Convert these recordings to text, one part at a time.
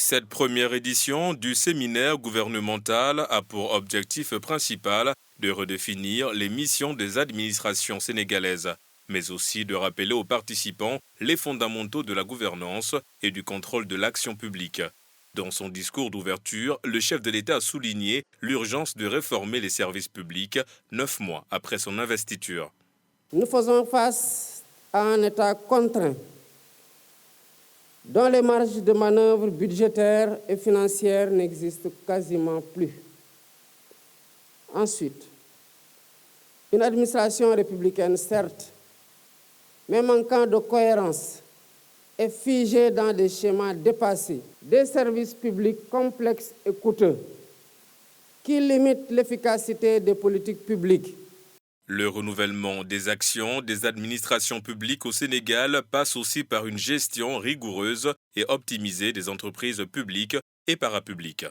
Cette première édition du séminaire gouvernemental a pour objectif principal de redéfinir les missions des administrations sénégalaises, mais aussi de rappeler aux participants les fondamentaux de la gouvernance et du contrôle de l'action publique. Dans son discours d'ouverture, le chef de l'État a souligné l'urgence de réformer les services publics 9 mois après son investiture. Nous faisons face à un État contraint, dont les marges de manœuvre budgétaires et financières n'existent quasiment plus. Ensuite, une administration républicaine, certes, mais manquant de cohérence et figée dans des schémas dépassés, des services publics complexes et coûteux qui limitent l'efficacité des politiques publiques. Le renouvellement des actions des administrations publiques au Sénégal passe aussi par une gestion rigoureuse et optimisée des entreprises publiques et parapubliques.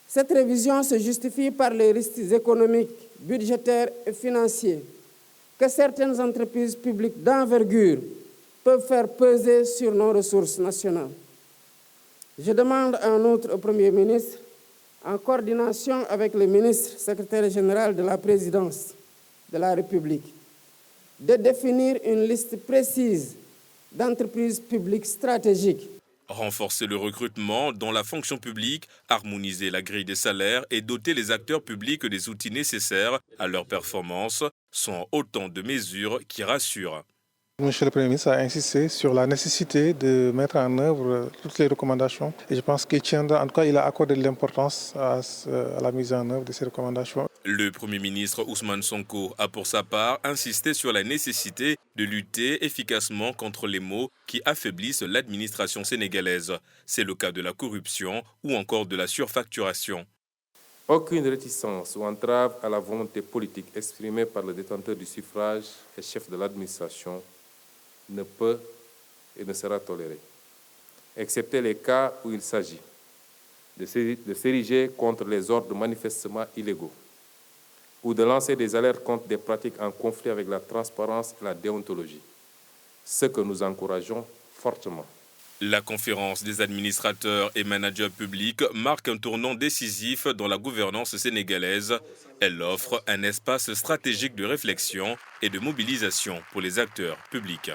Cette révision se justifie par les risques économiques, budgétaires et financiers que certaines entreprises publiques d'envergure peuvent faire peser sur nos ressources nationales. Je demande en outre au Premier ministre, en coordination avec le ministre secrétaire général de la Présidence de la République, de définir une liste précise d'entreprises publiques stratégiques. Renforcer le recrutement dans la fonction publique, harmoniser la grille des salaires et doter les acteurs publics des outils nécessaires à leur performance sont autant de mesures qui rassurent. Monsieur le Premier ministre a insisté sur la nécessité de mettre en œuvre toutes les recommandations. Et je pense qu'il tiendra, en tout cas, il a accordé de l'importance à la mise en œuvre de ces recommandations. Le Premier ministre Ousmane Sonko a pour sa part insisté sur la nécessité de lutter efficacement contre les maux qui affaiblissent l'administration sénégalaise. C'est le cas de la corruption ou encore de la surfacturation. Aucune réticence ou entrave à la volonté politique exprimée par le détenteur du suffrage et chef de l'administration ne peut et ne sera tolérée, excepté les cas où il s'agit de s'ériger contre les ordres manifestement illégaux ou de lancer des alertes contre des pratiques en conflit avec la transparence et la déontologie, ce que nous encourageons fortement. La conférence des administrateurs et managers publics marque un tournant décisif dans la gouvernance sénégalaise. Elle offre un espace stratégique de réflexion et de mobilisation pour les acteurs publics.